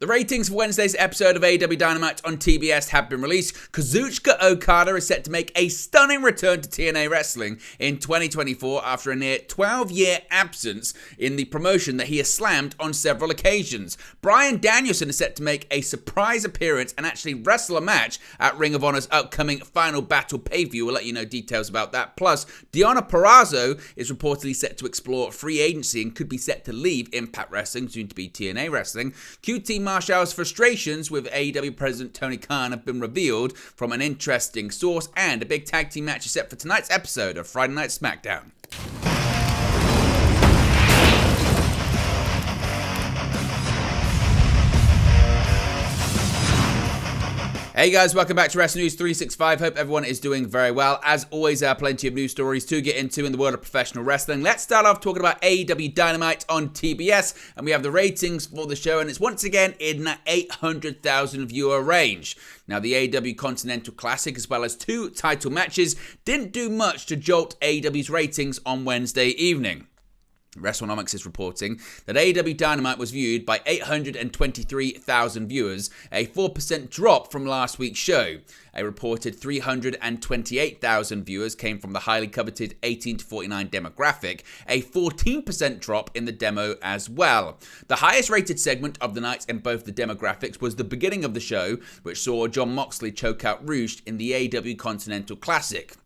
The ratings for Wednesday's episode of AEW Dynamite on TBS have been released. Kazuchika Okada is set to make a stunning return to TNA Wrestling in 2024 after a near 12-year absence in the promotion that he has slammed on several occasions. Bryan Danielson is set to make a surprise appearance and actually wrestle a match at Ring of Honor's upcoming Final Battle pay-per-view. We'll let you know details about that. Plus, Deonna Purrazzo is reportedly set to explore free agency and could be set to leave Impact Wrestling, soon to be TNA Wrestling. QT Marshall's frustrations with AEW President Tony Khan have been revealed from an interesting source, and a big tag team match is set for tonight's episode of Friday Night SmackDown. Hey guys, welcome back to Wrestling News 365. Hope everyone is doing very well. As always, plenty of news stories to get into in the world of professional wrestling. Let's start off talking about AEW Dynamite on TBS, and we have the ratings for the show, and it's once again in that 800,000 viewer range. Now, the AEW Continental Classic, as well as two title matches, didn't do much to jolt AEW's ratings on Wednesday evening. WrestleNomics is reporting that AEW Dynamite was viewed by 823,000 viewers, a 4% drop from last week's show. A reported 328,000 viewers came from the highly coveted 18 to 49 demographic, a 14% drop in the demo as well. The highest rated segment of the night in both the demographics was the beginning of the show, which saw Jon Moxley choke out Rush in the AEW Continental Classic.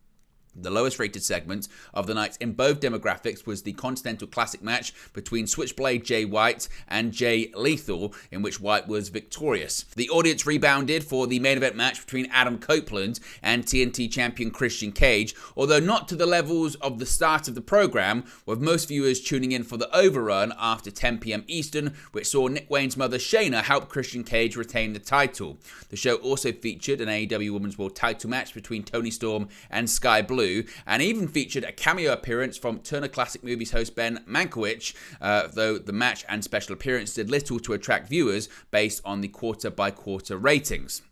The lowest rated segment of the night in both demographics was the Continental Classic match between Switchblade Jay White and Jay Lethal, in which White was victorious. The audience rebounded for the main event match between Adam Copeland and TNT champion Christian Cage, although not to the levels of the start of the program, with most viewers tuning in for the overrun after 10 p.m. Eastern, which saw Nick Wayne's mother Shayna help Christian Cage retain the title. The show also featured an AEW Women's World title match between Toni Storm and Sky Blue, and even featured a cameo appearance from Turner Classic Movies host Ben Mankiewicz, though the match and special appearance did little to attract viewers based on the quarter-by-quarter ratings.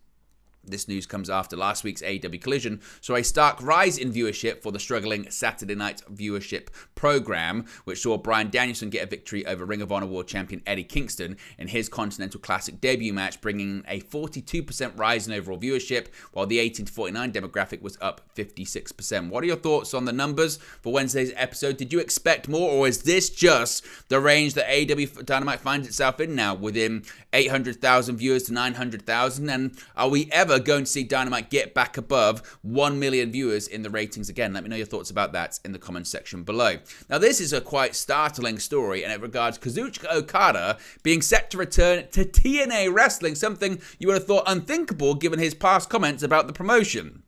This news comes after last week's AEW Collision saw a stark rise in viewership for the struggling Saturday night viewership program, which saw Bryan Danielson get a victory over Ring of Honor World Champion Eddie Kingston in his Continental Classic debut match, bringing a 42% rise in overall viewership, while the 18 to 49 demographic was up 56%. What are your thoughts on the numbers for Wednesday's episode? Did you expect more, or is this just the range that AEW Dynamite finds itself in now, within 800,000 viewers to 900,000? And are we ever going to see Dynamite get back above 1 million viewers in the ratings again? Let me know your thoughts about that in the comments section below. Now, this is a quite startling story, and it regards Kazuchika Okada being set to return to TNA Wrestling, something you would have thought unthinkable given his past comments about the promotion.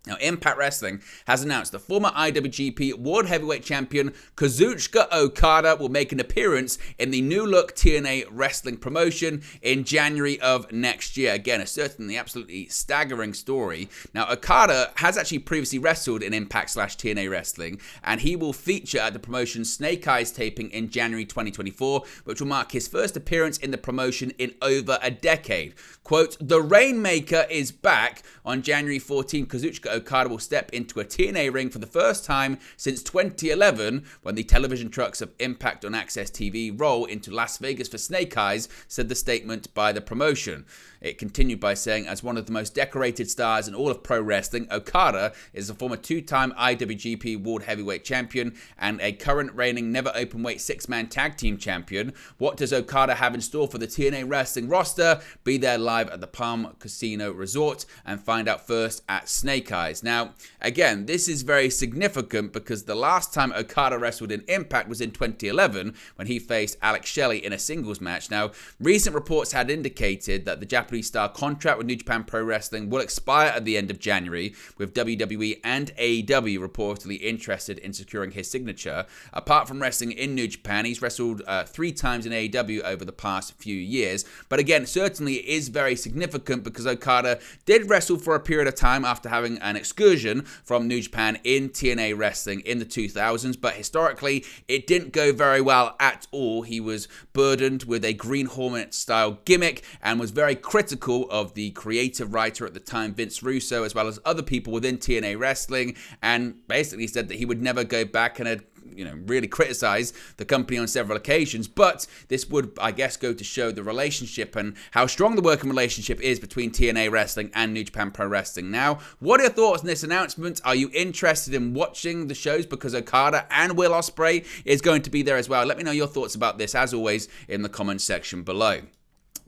Now, Impact Wrestling has announced the former IWGP World Heavyweight Champion Kazuchika Okada will make an appearance in the new-look TNA Wrestling promotion in January of next year. Again, a certainly absolutely staggering story. Now, Okada has actually previously wrestled in Impact/TNA Wrestling, and he will feature at the promotion's Snake Eyes taping in January 2024, which will mark his first appearance in the promotion in over a decade. Quote, "The Rainmaker is back." On January 14, Kazuchika Okada will step into a TNA ring for the first time since 2011, when the television trucks of Impact on Access TV roll into Las Vegas for Snake Eyes, said the statement by the promotion. It continued by saying, as one of the most decorated stars in all of pro wrestling, Okada is a former two-time IWGP World Heavyweight Champion and a current reigning never openweight six-man tag team champion. What does Okada have in store for the TNA Wrestling roster? Be there live at the Palm Casino Resort and find out first at Snake Eyes. Now, again, this is very significant because the last time Okada wrestled in Impact was in 2011 when he faced Alex Shelley in a singles match. Now, recent reports had indicated that the Japanese star contract with New Japan Pro Wrestling will expire at the end of January, with WWE and AEW reportedly interested in securing his signature. Apart from wrestling in New Japan, he's wrestled 3 times in AEW over the past few years. But again, certainly it is very significant because Okada did wrestle for a period of time after having an excursion from New Japan in TNA Wrestling in the 2000s, but historically it didn't go very well at all. He was burdened with a Green Hornet style gimmick and was very critical of the creative writer at the time, Vince Russo, as well as other people within TNA Wrestling, and basically said that he would never go back and had really criticize the company on several occasions. But this would, I guess, go to show the relationship and how strong the working relationship is between TNA Wrestling and New Japan Pro Wrestling. Now, what are your thoughts on this announcement? Are you interested in watching the shows because Okada and Will Ospreay is going to be there as well? Let me know your thoughts about this, as always, in the comments section below.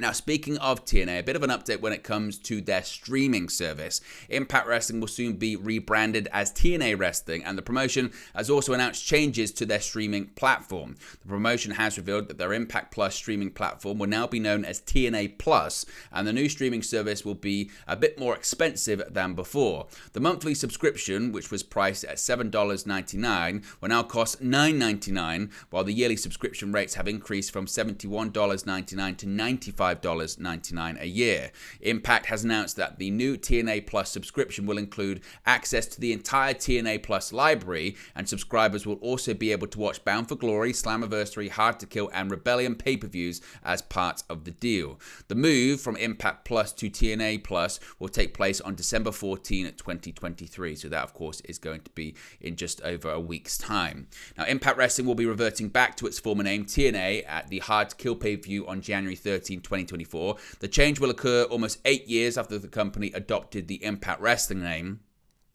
Now, speaking of TNA, a bit of an update when it comes to their streaming service. Impact Wrestling will soon be rebranded as TNA Wrestling, and the promotion has also announced changes to their streaming platform. The promotion has revealed that their Impact Plus streaming platform will now be known as TNA Plus, and the new streaming service will be a bit more expensive than before. The monthly subscription, which was priced at $7.99, will now cost $9.99, while the yearly subscription rates have increased from $71.99 to $95.99 a year. Impact has announced that the new TNA Plus subscription will include access to the entire TNA Plus library, and subscribers will also be able to watch Bound for Glory, Slammiversary, Hard to Kill, and Rebellion pay-per-views as part of the deal. The move from Impact Plus to TNA Plus will take place on December 14, 2023. So that, of course, is going to be in just over a week's time. Now, Impact Wrestling will be reverting back to its former name, TNA, at the Hard to Kill pay-per-view on January 13, 2024. The change will occur almost 8 years after the company adopted the Impact Wrestling name.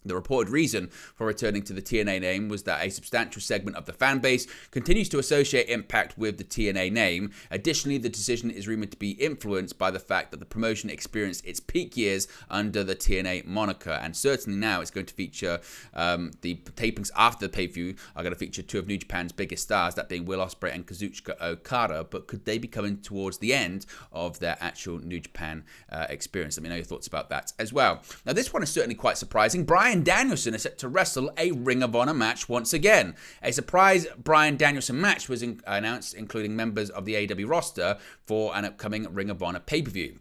The reported reason for returning to the TNA name was that a substantial segment of the fan base continues to associate Impact with the TNA name. Additionally, the decision is rumored to be influenced by the fact that the promotion experienced its peak years under the TNA moniker, and certainly now it's going to feature the tapings after the pay-per-view are going to feature two of New Japan's biggest stars, that being Will Ospreay and Kazuchika Okada. But could they be coming towards the end of their actual New Japan experience? Let me know your thoughts about that as well. Now, this one is certainly quite surprising. Bryan Danielson is set to wrestle a Ring of Honor match once again. A surprise Bryan Danielson match was announced, including members of the AEW roster for an upcoming Ring of Honor pay-per-view.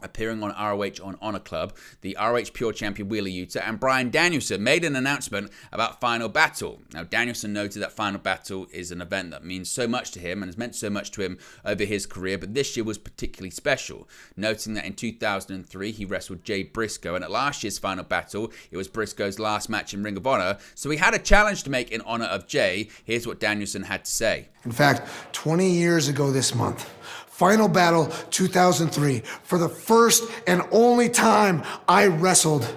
Appearing on ROH on Honor Club, the ROH Pure Champion Wheeler Yuta and Bryan Danielson made an announcement about Final Battle. Now, Danielson noted that Final Battle is an event that means so much to him and has meant so much to him over his career, but this year was particularly special, noting that in 2003 he wrestled Jay Briscoe, and at last year's Final Battle it was Briscoe's last match in Ring of Honor, so he had a challenge to make in honor of Jay. Here's what Danielson had to say. In fact, 20 years ago this month, Final Battle 2003, for the first and only time I wrestled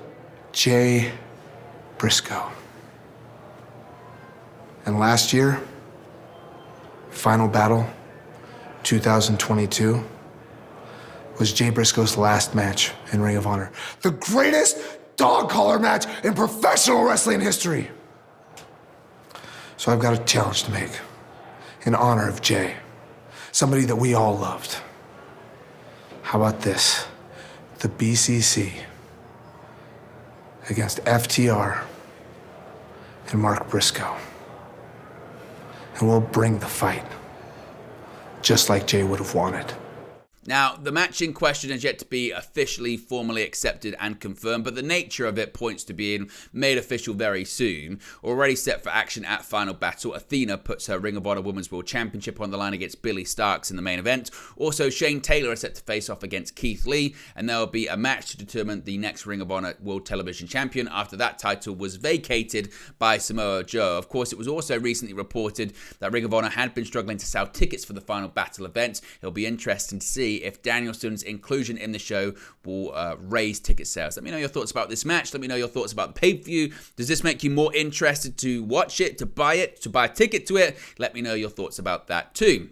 Jay Briscoe. And last year, Final Battle 2022, was Jay Briscoe's last match in Ring of Honor. The greatest dog collar match in professional wrestling history. So I've got a challenge to make in honor of Jay. Somebody that we all loved. How about this? The BCC against FTR and Mark Briscoe. And we'll bring the fight, just like Jay would have wanted. Now, the match in question has yet to be officially formally accepted and confirmed, but the nature of it points to being made official very soon. Already set for action at Final Battle, Athena puts her Ring of Honor Women's World Championship on the line against Billie Starkz in the main event. Also, Shane Taylor is set to face off against Keith Lee, and there will be a match to determine the next Ring of Honor World Television Champion after that title was vacated by Samoa Joe. Of course, it was also recently reported that Ring of Honor had been struggling to sell tickets for the Final Battle event. It'll be interesting to see if Danielson's inclusion in the show will raise ticket sales. Let me know your thoughts about this match. Let me know your thoughts about the pay-per-view. Does this make you more interested to watch it, to buy a ticket to it? Let me know your thoughts about that too.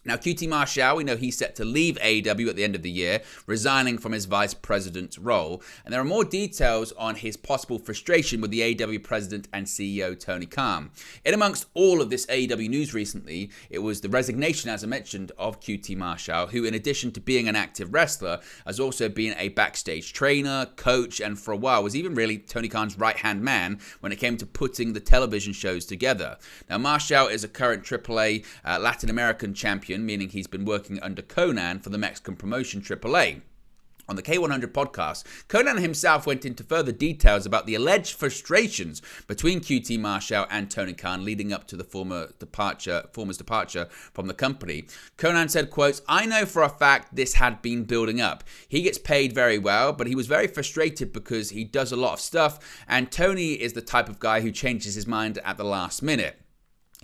Now, QT Marshall, we know he's set to leave AEW at the end of the year, resigning from his vice president role. And there are more details on his possible frustration with the AEW president and CEO, Tony Khan. In amongst all of this AEW news recently, it was the resignation, as I mentioned, of QT Marshall, who, in addition to being an active wrestler, has also been a backstage trainer, coach, and for a while was even really Tony Khan's right-hand man when it came to putting the television shows together. Now, Marshall is a current AAA Latin American champion, meaning he's been working under Conan for the Mexican promotion AAA. On the K100 podcast, Conan himself went into further details about the alleged frustrations between QT Marshall and Tony Khan leading up to the former's departure from the company. Conan said, quote, "I know for a fact this had been building up. He gets paid very well, but he was very frustrated because he does a lot of stuff, and Tony is the type of guy who changes his mind at the last minute.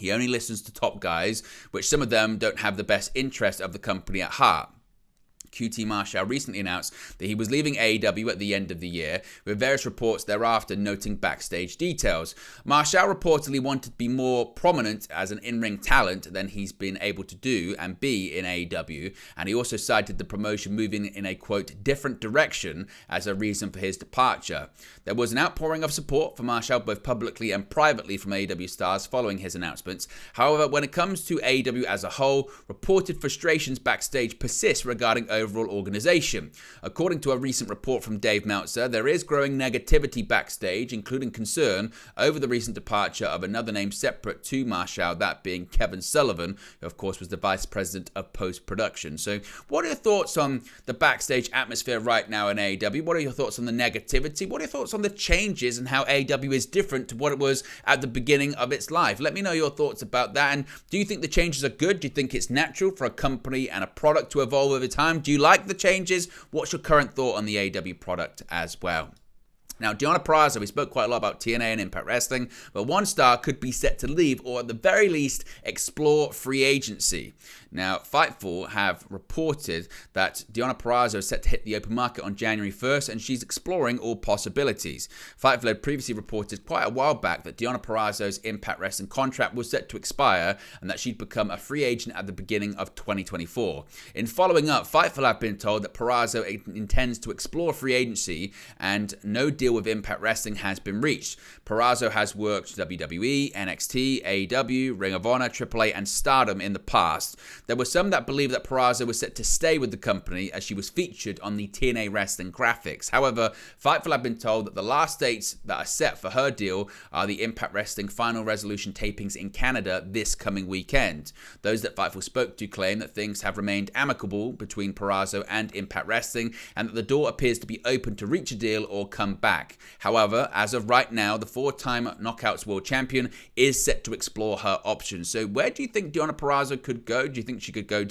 He only listens to top guys, which some of them don't have the best interest of the company at heart. QT Marshall recently announced that he was leaving AEW at the end of the year, with various reports thereafter noting backstage details. Marshall reportedly wanted to be more prominent as an in-ring talent than he's been able to do and be in AEW, and he also cited the promotion moving in a, quote, different direction as a reason for his departure. There was an outpouring of support for Marshall both publicly and privately from AEW stars following his announcements. However, when it comes to AEW as a whole, reported frustrations backstage persist regarding overall organization. According to a recent report from Dave Meltzer, there is growing negativity backstage, including concern over the recent departure of another name separate to Marshall, that being Kevin Sullivan, who of course was the vice president of post-production. So what are your thoughts on the backstage atmosphere right now in AEW? What are your thoughts on the negativity? What are your thoughts on the changes and how AEW is different to what it was at the beginning of its life? Let me know your thoughts about that. And do you think the changes are good? Do you think it's natural for a company and a product to evolve over time? Do you like the changes? What's your current thought on the AEW product as well? Now, Deonna Purrazzo, we spoke quite a lot about TNA and Impact Wrestling, but one star could be set to leave or at the very least explore free agency. Now, Fightful have reported that Deonna Purrazzo is set to hit the open market on January 1st, and she's exploring all possibilities. Fightful had previously reported quite a while back that Deonna Purrazzo's Impact Wrestling contract was set to expire and that she'd become a free agent at the beginning of 2024. In following up, Fightful have been told that Purrazzo intends to explore free agency and no deal with Impact Wrestling has been reached. Purrazzo has worked WWE, NXT, AEW, Ring of Honor, AAA, and Stardom in the past. There were some that believed that Purrazzo was set to stay with the company as she was featured on the TNA wrestling graphics. However, Fightful have been told that the last dates that are set for her deal are the Impact Wrestling Final Resolution tapings in Canada this coming weekend. Those that Fightful spoke to claim that things have remained amicable between Purrazzo and Impact Wrestling and that the door appears to be open to reach a deal or come back. However, as of right now, the four-time Knockouts World Champion is set to explore her options. So where do you think Deonna Purrazzo could go? Do you think she could go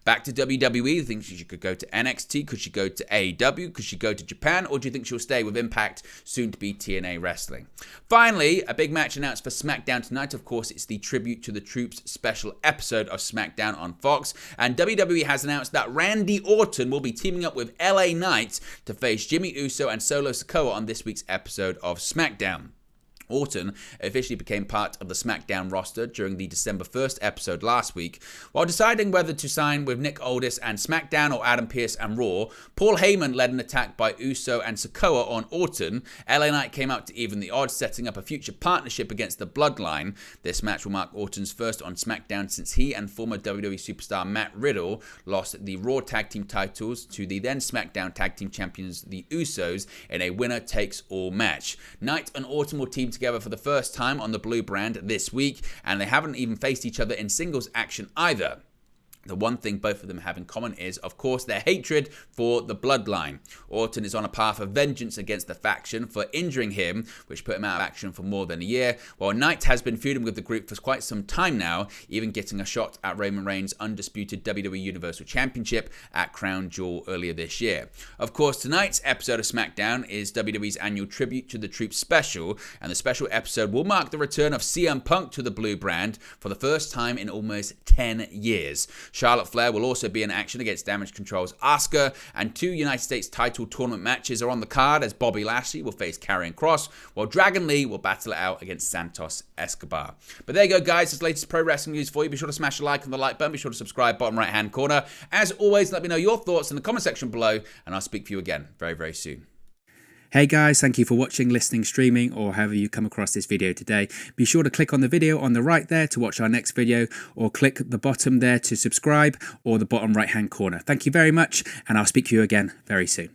back to WWE? Do you think she could go to NXT? Could she go to AEW? Could she go to Japan? Or do you think she'll stay with Impact, soon to be TNA Wrestling? Finally, a big match announced for SmackDown tonight. Of course, it's the Tribute to the Troops special episode of SmackDown on Fox. And WWE has announced that Randy Orton will be teaming up with LA Knight to face Jimmy Uso and Solo Sikoa on this week's episode of SmackDown. Orton officially became part of the SmackDown roster during the December 1st episode last week. While deciding whether to sign with Nick Aldis and SmackDown or Adam Pearce and Raw, Paul Heyman led an attack by Uso and Sikoa on Orton. LA Knight came out to even the odds, setting up a future partnership against the Bloodline. This match will mark Orton's first on SmackDown since he and former WWE superstar Matt Riddle lost the Raw Tag Team titles to the then SmackDown Tag Team Champions, the Usos, in a winner-takes-all match. Knight and Orton will team together for the first time on the blue brand this week, and they haven't even faced each other in singles action either. The one thing both of them have in common is, of course, their hatred for the Bloodline. Orton is on a path of vengeance against the faction for injuring him, which put him out of action for more than a year, while Knight has been feuding with the group for quite some time now, even getting a shot at Roman Reigns' undisputed WWE Universal Championship at Crown Jewel earlier this year. Of course, tonight's episode of SmackDown is WWE's annual Tribute to the Troops special, and the special episode will mark the return of CM Punk to the blue brand for the first time in almost 10 years. Charlotte Flair will also be in action against Damage Control's Asuka, and 2 United States title tournament matches are on the card as Bobby Lashley will face Karrion Kross, while Dragon Lee will battle it out against Santos Escobar. But there you go, guys. This latest pro wrestling news for you. Be sure to smash a like on the like button. Be sure to subscribe, bottom right hand corner. As always, let me know your thoughts in the comment section below, and I'll speak to you again very, very soon. Hey guys, thank you for watching, listening, streaming, or however you come across this video today. Be sure to click on the video on the right there to watch our next video, or click the bottom there to subscribe, or the bottom right hand corner. Thank you very much, and I'll speak to you again very soon.